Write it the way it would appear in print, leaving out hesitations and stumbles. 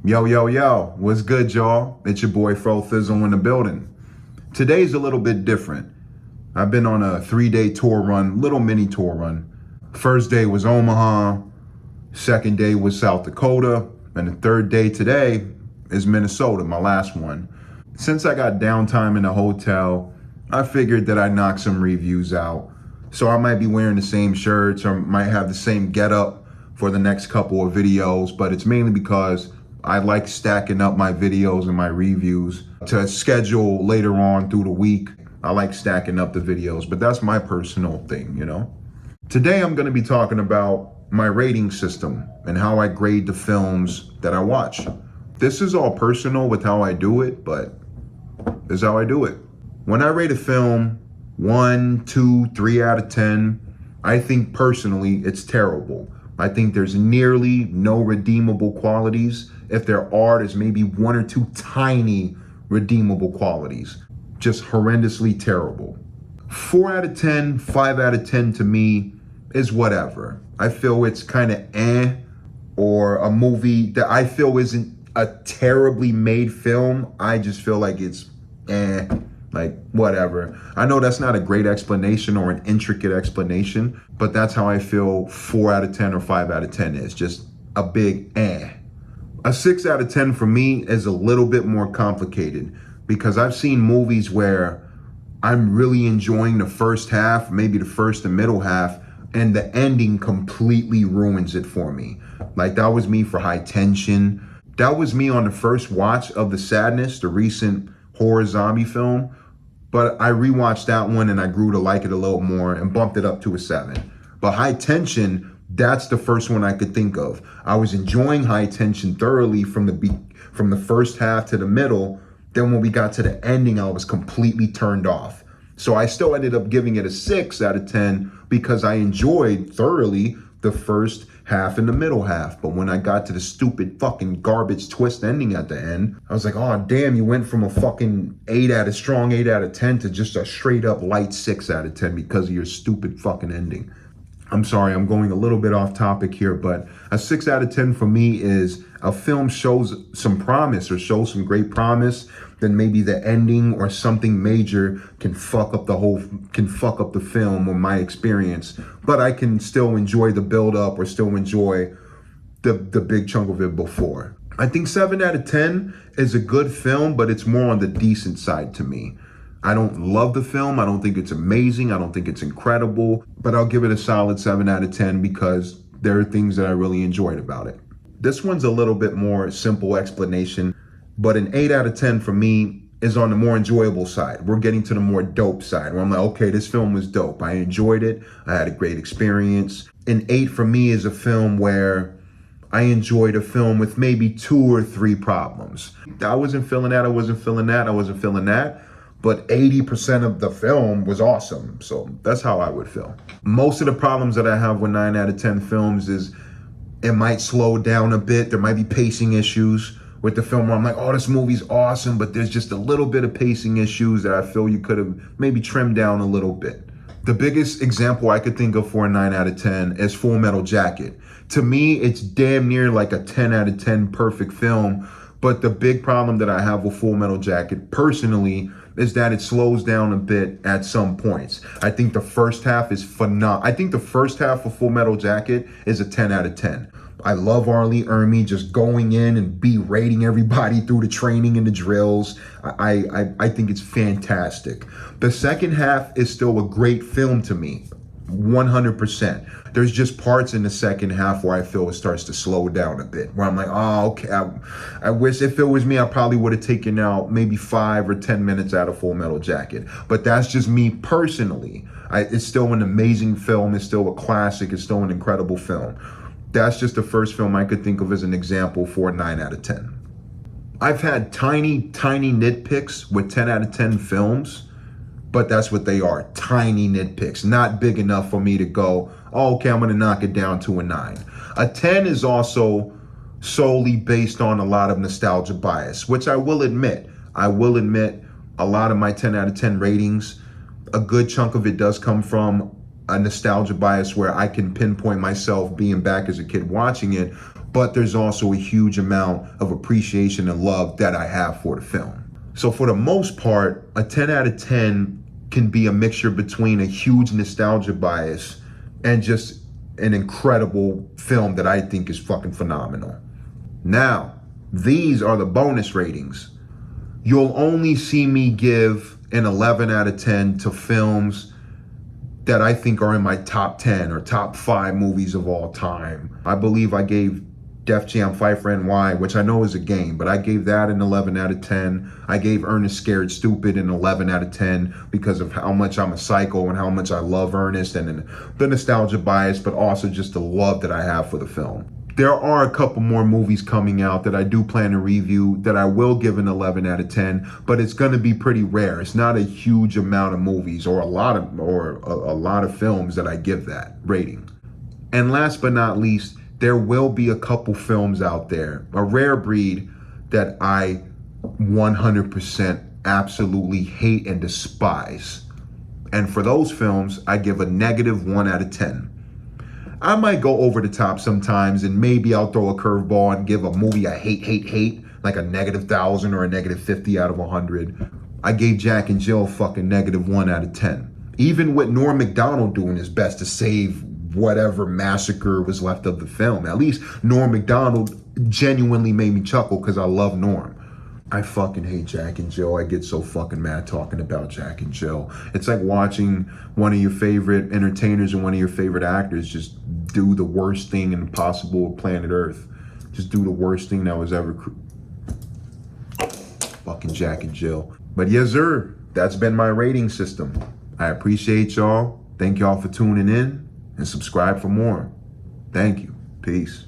Yo, yo, yo, what's good, y'all? It's your boy FRO Thizzle in the building. Today's a little bit different. I've been on a 3-day tour run, little mini tour run. First day was Omaha, second day was South Dakota, and the third day today is Minnesota, my last one. Since I got downtime in the hotel, I figured that I'd knock some reviews out. So I might be wearing the same shirts or might have the same getup for the next couple of videos, but it's mainly because I like stacking up my videos and my reviews to schedule later on through the week. I like stacking up the videos, but that's my personal thing, you know? Today I'm gonna be talking about my rating system and how I grade the films that I watch. This is all personal with how I do it, but this is how I do it. When I rate a film 1, 2, 3 out of 10, I think personally it's terrible. I think there's nearly no redeemable qualities. If there are, there's maybe 1 or 2 tiny redeemable qualities. Just horrendously terrible. 4 out of 10, 5 out of 10 to me is whatever. I feel it's kind of or a movie that I feel isn't a terribly made film. I just feel like it's like whatever. I know that's not a great explanation or an intricate explanation, but that's how I feel 4 out of 10 or 5 out of 10 is. Just a big A 6 out of 10 for me is a little bit more complicated because I've seen movies where I'm really enjoying the first half, maybe the first and middle half, and the ending completely ruins it for me. Like that was me for High Tension. That was me on the first watch of The Sadness, the recent horror zombie film. But I rewatched that one and I grew to like it a little more and bumped it up to a 7. But High Tension, that's the first one I could think of. I was enjoying High Tension thoroughly from the first half to the middle. Then when we got to the ending, I was completely turned off. So I still ended up giving it a 6 out of 10 because I enjoyed thoroughly the first half and the middle half. But when I got to the stupid fucking garbage twist ending at the end, I was like, oh damn, you went from a fucking strong 8 out of 10 to just a straight up light 6 out of 10 because of your stupid fucking ending. I'm sorry, I'm going a little bit off topic here, but a 6 out of 10 for me is a film shows some promise or shows some great promise, then maybe the ending or something major can fuck up the film or my experience, but I can still enjoy the build up or still enjoy the big chunk of it before. I think 7 out of 10 is a good film, but it's more on the decent side to me. I don't love the film. I don't think it's amazing. I don't think it's incredible, but I'll give it a solid 7 out of 10 because there are things that I really enjoyed about it. This one's a little bit more simple explanation, but an 8 out of 10 for me is on the more enjoyable side. We're getting to the more dope side where I'm like, okay, this film was dope. I enjoyed it. I had a great experience. An 8 for me is a film where I enjoyed a film with maybe 2 or 3 problems. I wasn't feeling that. I wasn't feeling that. I wasn't feeling that. But 80% of the film was awesome. So that's how I would feel. Most of the problems that I have with 9 out of 10 films is it might slow down a bit. There might be pacing issues with the film where I'm like, oh, this movie's awesome, but there's just a little bit of pacing issues that I feel you could have maybe trimmed down a little bit. The biggest example I could think of for a 9 out of 10 is Full Metal Jacket. To me, it's damn near like a 10 out of 10 perfect film. But the big problem that I have with Full Metal Jacket personally is that it slows down a bit at some points. I think the first half is phenomenal. I think the first half of Full Metal Jacket is a 10 out of 10. I love Arlie Ermy just going in and berating everybody through the training and the drills. I think it's fantastic. The second half is still a great film to me. 100%. There's just parts in the second half where I feel it starts to slow down a bit, where I'm like, oh, okay. I wish if it was me, I probably would have taken out maybe 5 or 10 minutes out of Full Metal Jacket. But that's just me personally. It's still an amazing film. It's still a classic. It's still an incredible film. That's just the first film I could think of as an example for a 9 out of 10. I've had tiny nitpicks with 10 out of 10 films, but that's what they are, tiny nitpicks, not big enough for me to go, oh, okay, I'm gonna knock it down to a 9. A 10 is also solely based on a lot of nostalgia bias, which I will admit a lot of my 10 out of 10 ratings, a good chunk of it does come from a nostalgia bias where I can pinpoint myself being back as a kid watching it. but there's also a huge amount of appreciation and love that I have for the film. So for the most part, a 10 out of 10 can be a mixture between a huge nostalgia bias and just an incredible film that I think is fucking phenomenal. Now, these are the bonus ratings. You'll only see me give an 11 out of 10 to films that I think are in my top 10 or top 5 movies of all time. I believe I gave Def Jam Fight NY, which I know is a game, but I gave that an 11 out of 10. I gave Ernest Scared Stupid an 11 out of 10 because of how much I'm a psycho and how much I love Ernest and the nostalgia bias, but also just the love that I have for the film. There are a couple more movies coming out that I do plan to review that I will give an 11 out of 10, but it's going to be pretty rare. It's not a huge amount of movies or a lot of films that I give that rating. And last but not least, there will be a couple films out there, a rare breed, that I 100% absolutely hate and despise. And for those films, I give a -1 out of 10. I might go over the top sometimes, and maybe I'll throw a curveball and give a movie I hate, like a -1,000 or a -50 out of 100. I gave Jack and Jill fucking -1 out of 10. Even with Norm Macdonald doing his best to save whatever massacre was left of the film. At least Norm Macdonald genuinely made me chuckle because I love Norm. I fucking hate Jack and Jill. I get so fucking mad talking about Jack and Jill. It's like watching one of your favorite entertainers and one of your favorite actors just do the worst thing in possible planet Earth. Just do the worst thing that was ever fucking Jack and Jill. But yes, sir, that's been my rating system. I appreciate y'all. Thank y'all for tuning in. And subscribe for more. Thank you. Peace.